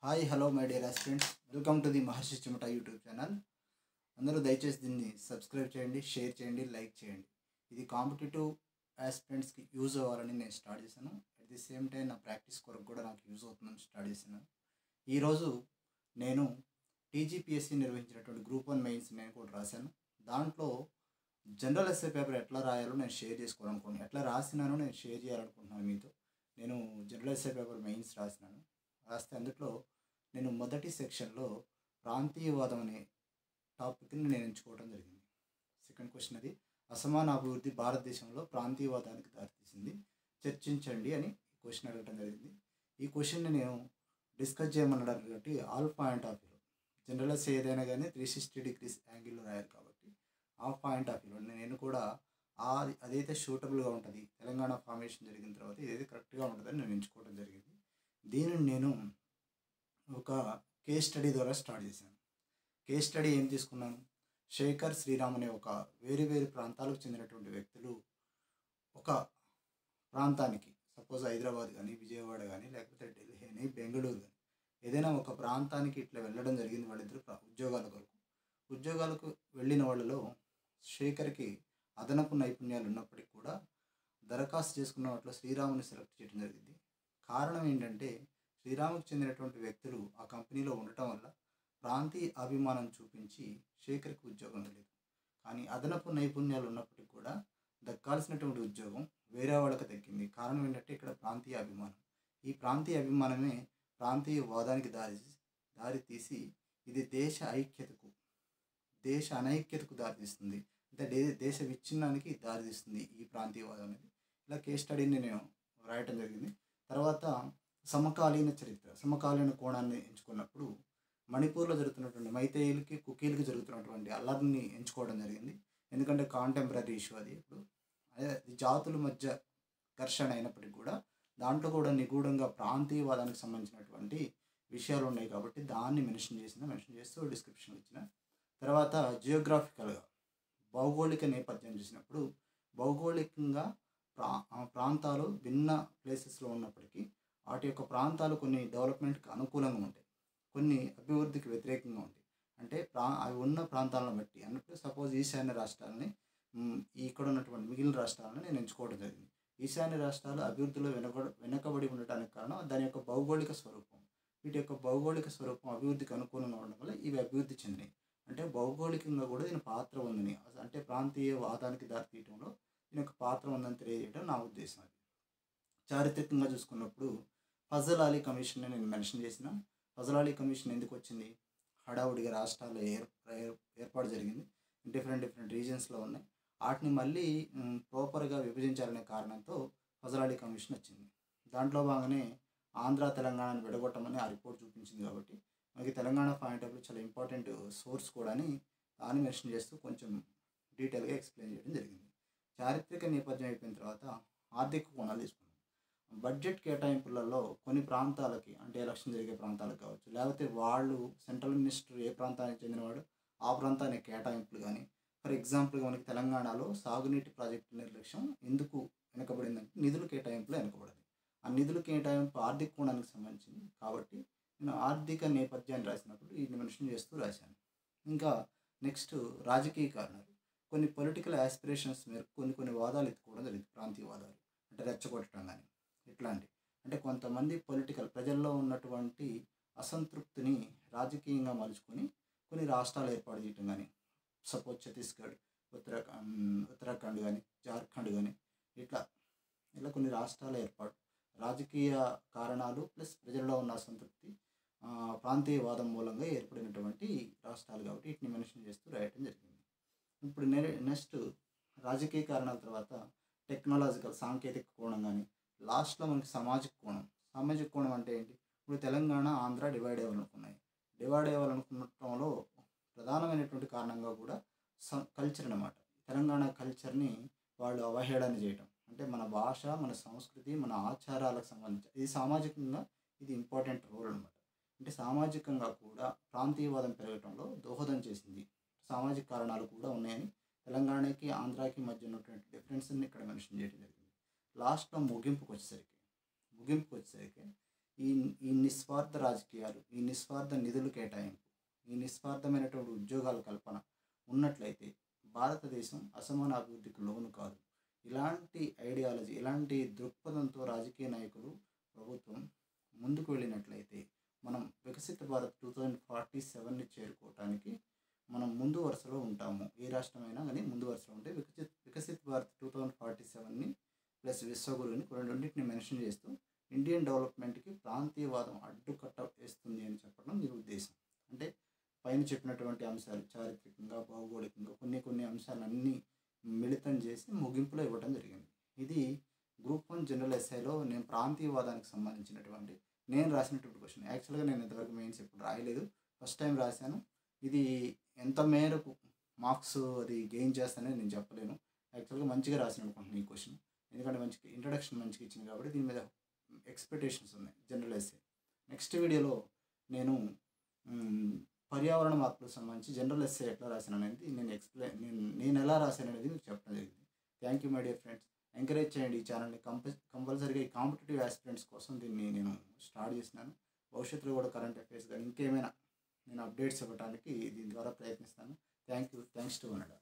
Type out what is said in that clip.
Hi hello my dear aspirants, welcome to the Maharshi Chimata YouTube channel. అందరూ దయచేసి దీన్ని subscribe చేయండి, షేర్ చేయండి, లైక్ చేయండి. ఇది కాంపిటేటివ్ ఆస్పిరెంట్స్కి యూజ్ అవ్వాలని నేను స్టార్ట్ చేశాను. అట్ ది సేమ్ టైం నా ప్రాక్టీస్ కొరకు కూడా నాకు యూజ్ అవుతుందని స్టార్ట్ చేశాను. ఈరోజు నేను టీజీపీఎస్సీ నిర్వహించినటువంటి గ్రూప్ 1 మెయిన్స్ నేను కూడా రాశాను. దాంట్లో జనరల్ ఎస్ఏ పేపర్ ఎట్లా రాయాలో నేను షేర్ చేసుకోవాలనుకుంటున్నాను, ఎట్లా రాసినానో నేను షేర్ చేయాలనుకుంటున్నాను మీతో. నేను జనరల్ ఎస్ఏ పేపర్ మెయిన్స్ రాస్తే అందులో నేను మొదటి సెక్షన్లో ప్రాంతీయవాదం అనే టాపిక్ని నేను ఎంచుకోవడం జరిగింది. సెకండ్ క్వశ్చన్ అది అసమాన అభివృద్ధి భారతదేశంలో ప్రాంతీయవాదానికి దారితీసింది, చర్చించండి అని క్వశ్చన్ అడగడం జరిగింది. ఈ క్వశ్చన్ని నేను డిస్కస్ చేయమన్నాడు కాబట్టి all point of view general S ఏదైనా కానీ 360 degrees యాంగిల్లో రాయాలి కాబట్టి ఆ పాయింట్ ఆఫ్ వ్యూ నేను కూడా అదైతే సూటబుల్గా ఉంటుంది, తెలంగాణ ఫార్మేషన్ జరిగిన తర్వాత ఇదైతే కరెక్ట్గా ఉంటుందని నేను ఎంచుకోవడం జరిగింది. దీనిని నేను ఒక కేస్ స్టడీ ద్వారా స్టార్ట్ చేశాను. కేస్ స్టడీ ఏం తీసుకున్నాను, శేఖర్ శ్రీరామ్ అనే ఒక వేరు ప్రాంతాలకు చెందినటువంటి వ్యక్తులు ఒక ప్రాంతానికి, సపోజ్ హైదరాబాద్ కానీ, విజయవాడ కానీ, లేకపోతే ఢిల్లీ కానీ, బెంగళూరు కానీ, ఏదైనా ఒక ప్రాంతానికి ఇట్లా వెళ్ళడం జరిగింది. వాళ్ళిద్దరు ఉద్యోగాలకు వెళ్ళిన వాళ్ళలో శేఖర్కి అదనపు నైపుణ్యాలు ఉన్నప్పటికీ కూడా దరఖాస్తు చేసుకున్న వాటిలో శ్రీరాముని సెలెక్ట్ చేయడం జరిగింది. కారణం ఏంటంటే శ్రీరాముకు చెందినటువంటి వ్యక్తులు ఆ కంపెనీలో ఉండటం వల్ల ప్రాంతీయ అభిమానం చూపించి శేఖర్కి ఉద్యోగం లేదు. కానీ అదనపు నైపుణ్యాలు ఉన్నప్పటికీ కూడా దక్కాల్సినటువంటి ఉద్యోగం వేరే వాళ్ళకి దక్కింది. కారణం ఏంటంటే ఇక్కడ ప్రాంతీయ అభిమానం. ఈ ప్రాంతీయ అభిమానమే ప్రాంతీయవాదానికి దారి తీసి ఇది దేశ అనైక్యతకు దారితీస్తుంది, అంటే దేశ విచ్ఛిన్నానికి దారితీస్తుంది ఈ ప్రాంతీయవాదం అనేది. ఇలా కేస్ స్టడీని నేను రాయటం జరిగింది. తర్వాత సమకాలీన కోణాన్ని ఎంచుకున్నప్పుడు మణిపూర్లో జరుగుతున్నటువంటి మైతేయులకి, కుకీలకి జరుగుతున్నటువంటి అల్లర్ని ఎంచుకోవడం జరిగింది. ఎందుకంటే కాంటెంపరీ ఇష్యూ అది. ఇప్పుడు అదే జాతుల మధ్య ఘర్షణ అయినప్పటికీ కూడా దాంట్లో కూడా నిగూఢంగా ప్రాంతీయవాదానికి సంబంధించినటువంటి విషయాలు ఉన్నాయి కాబట్టి దాన్ని మెన్షన్ చేస్తూ డిస్క్రిప్షన్ ఇచ్చిన. తర్వాత జియోగ్రాఫికల్గా భౌగోళిక నేపథ్యం చూసినప్పుడు భౌగోళికంగా ప్రాంతాలు భిన్న ప్లేసెస్లో ఉన్నప్పటికీ వాటి యొక్క ప్రాంతాలు కొన్ని డెవలప్మెంట్కి అనుకూలంగా ఉంటాయి, కొన్ని అభివృద్ధికి వ్యతిరేకంగా ఉంటాయి. అంటే అవి ఉన్న ప్రాంతాలను బట్టి అన్నప్పుడు సపోజ్ ఈశాన్య రాష్ట్రాలని, ఇక్కడ ఉన్నటువంటి మిగిలిన రాష్ట్రాలను నేను ఎంచుకోవడం జరిగింది. ఈశాన్య రాష్ట్రాలు అభివృద్ధిలో వెనకబడి ఉండటానికి కారణం దాని యొక్క భౌగోళిక స్వరూపం. వీటి యొక్క భౌగోళిక స్వరూపం అభివృద్ధికి అనుకూలంగా ఉండడం వల్ల ఇవి అభివృద్ధి చెందినాయి. అంటే భౌగోళికంగా కూడా దీని పాత్ర ఉందని, అంటే ప్రాంతీయ వాదానికి దారితీయడంలో దీని యొక్క పాత్ర ఉందని తెలియజేయడం నా ఉద్దేశం. అది చారిత్రకంగా చూసుకున్నప్పుడు ఫజల్ అలీ కమిషన్ నేను మెన్షన్ చేసిన. ఫజల్ అలీ కమిషన్ ఎందుకు వచ్చింది, హడావుడిగా రాష్ట్రాల్లో ఏర్పాటు జరిగింది, డిఫరెంట్ రీజన్స్లో ఉన్నాయి. వాటిని మళ్ళీ ప్రాపర్గా విభజించాలనే కారణంతో ఫజల్ అలీ కమిషన్ వచ్చింది. దాంట్లో భాగంగానే ఆంధ్ర తెలంగాణను విడగొట్టమని ఆ రిపోర్ట్ చూపించింది. కాబట్టి మనకి తెలంగాణ పాయింట్ ఆఫ్ వ్యూ చాలా ఇంపార్టెంట్ సోర్స్ కూడా అని దాన్ని మెన్షన్ చేస్తూ కొంచెం డీటెయిల్గా ఎక్స్ప్లెయిన్ చేయడం జరిగింది. చారిత్రక నేపథ్యం అయిపోయిన తర్వాత ఆర్థిక కోణాలు తీసుకున్నాం. బడ్జెట్ కేటాయింపులలో కొన్ని ప్రాంతాలకి, అంటే ఎలక్షన్ జరిగే ప్రాంతాలకు కావచ్చు, లేకపోతే వాళ్ళు సెంట్రల్ మినిస్టర్ ఏ ప్రాంతానికి చెందినవాడు ఆ ప్రాంతానికి కేటాయింపులు కానీ, ఫర్ ఎగ్జాంపుల్గా మనకి తెలంగాణలో సాగునీటి ప్రాజెక్టు నిర్లక్ష్యం ఎందుకు వెనకబడిందంటే నిధుల కేటాయింపులో వెనకబడింది. ఆ నిధుల కేటాయింపు ఆర్థిక కోణానికి సంబంధించింది కాబట్టి నేను ఆర్థిక నేపథ్యాన్ని రాసినప్పుడు ఇది మెన్షన్ చేస్తూ రాశాను. ఇంకా నెక్స్ట్ రాజకీయ కారణాలు, కొన్ని పొలిటికల్ యాస్పిరేషన్స్ మేరకు కొన్ని వాదాలు ఎత్తుకోవడం జరిగింది. ప్రాంతీయవాదాలు అంటే రెచ్చగొట్టడం కానీ ఇట్లాంటి, అంటే కొంతమంది ప్రజల్లో ఉన్నటువంటి అసంతృప్తిని రాజకీయంగా మలుచుకొని కొన్ని రాష్ట్రాలు ఏర్పాటు చేయటం కానీ, సపోజ్ ఛత్తీస్గఢ్, ఉత్తరాఖండ్ కానీ, జార్ఖండ్ కానీ, ఇట్లా కొన్ని రాష్ట్రాల ఏర్పాటు రాజకీయ కారణాలు ప్లస్ ప్రజల్లో ఉన్న అసంతృప్తి ప్రాంతీయవాదం మూలంగా ఏర్పడినటువంటి రాష్ట్రాలు కాబట్టి వీటిని మెన్షన్ చేస్తూ రాయటం జరిగింది. ఇప్పుడు నెక్స్ట్ రాజకీయ కారణాల తర్వాత టెక్నాలజికల్ సాంకేతిక కోణం కానీ, లాస్ట్లో మనకి సామాజిక కోణం అంటే ఏంటి, ఇప్పుడు తెలంగాణ ఆంధ్ర డివైడ్ అవ్వాలనుకున్నటంలో ప్రధానమైనటువంటి కారణంగా కూడా కల్చర్ అన్నమాట. తెలంగాణ కల్చర్ని వాళ్ళు అవహేళన చేయటం, అంటే మన భాష, మన సంస్కృతి, మన ఆచారాలకు సంబంధించి ఇది సామాజికంగా ఇది ఇంపార్టెంట్ రోల్ అనమాట. అంటే సామాజికంగా కూడా ప్రాంతీయవాదం పెరగటంలో దోహదం చేసింది. సామాజిక కారణాలు కూడా ఉన్నాయని తెలంగాణకి ఆంధ్రాకి మధ్య ఉన్నటువంటి డిఫరెన్స్ని ఇక్కడ మెన్షన్ చేయడం జరిగింది. లాస్ట్లో ముగింపుకు వచ్చేసరికి ఈ ఈ నిస్వార్థ రాజకీయాలు, ఈ నిస్వార్థ నిధులు కేటాయింపు, ఈ నిస్వార్థమైనటువంటి ఉద్యోగాల కల్పన ఉన్నట్లయితే భారతదేశం అసమాన అభివృద్ధికి లోను కాదు. ఇలాంటి ఐడియాలజీ, ఇలాంటి దృక్పథంతో రాజకీయ నాయకులు, ప్రభుత్వం ముందుకు వెళ్ళినట్లయితే మనం వికసిత భారత్ 2047ని చేరుకోవటానికి మనం ముందు వరుసలో ఉంటాము. ఏ రాష్ట్రమైనా కానీ ముందు వరుసలో ఉంటే వికసిత్ భారత్ 2047ని ప్లస్ విశ్వగురుని రెండింటిని మెన్షన్ చేస్తూ ఇండియన్ డెవలప్మెంట్కి ప్రాంతీయవాదం అడ్డుకట్ట వేస్తుంది అని చెప్పడం దీని ఉద్దేశం. అంటే పైన చెప్పినటువంటి అంశాలు చారిత్రకంగా, భౌగోళికంగా కొన్ని అంశాలన్నీ మిళితం చేసి ముగింపులో ఇవ్వడం జరిగింది. ఇది గ్రూప్ 1 జనరల్ ఎస్ఐలో నేను ప్రాంతీయవాదానికి సంబంధించినటువంటి నేను రాసినటువంటి క్వశ్చన్. యాక్చువల్గా నేను ఇంతవరకు మెయిన్స్ ఎప్పుడు రాయలేదు, ఫస్ట్ టైం రాశాను. ఇది ఎంత మేరకు మార్క్స్ అది గెయిన్ చేస్తానని నేను చెప్పలేను. యాక్చువల్గా మంచిగా రాసిన అనుకుంటున్నాను ఈ క్వశ్చన్, ఎందుకంటే మంచి ఇంట్రడక్షన్ మంచిగా ఇచ్చింది కాబట్టి దీని మీద ఎక్స్పెక్టేషన్స్ ఉన్నాయి జనరల్ ఎస్ఏ. నెక్స్ట్ వీడియోలో నేను పర్యావరణ మార్పులకు సంబంధించి జనరల్ ఎస్ఏ ఎట్లా రాశాను అనేది నేను ఎలా రాశాను అనేది మీకు చెప్పడం జరిగింది. Thank you my dear friends. Encourage చేయండి ఈ ఛానల్ని. కంపల్సరీగా ఈ కాంపిటేటివ్ ఆస్పిరెంట్స్ కోసం దీన్ని నేను స్టార్ట్ చేసినాను. భవిష్యత్తులో కూడా కరెంట్ అఫైర్స్ కానీ ఇంకేమైనా నేను అప్డేట్స్ ఇవ్వడానికి దీని ద్వారా ప్రయత్నిస్తాను. Thanks to వనడా.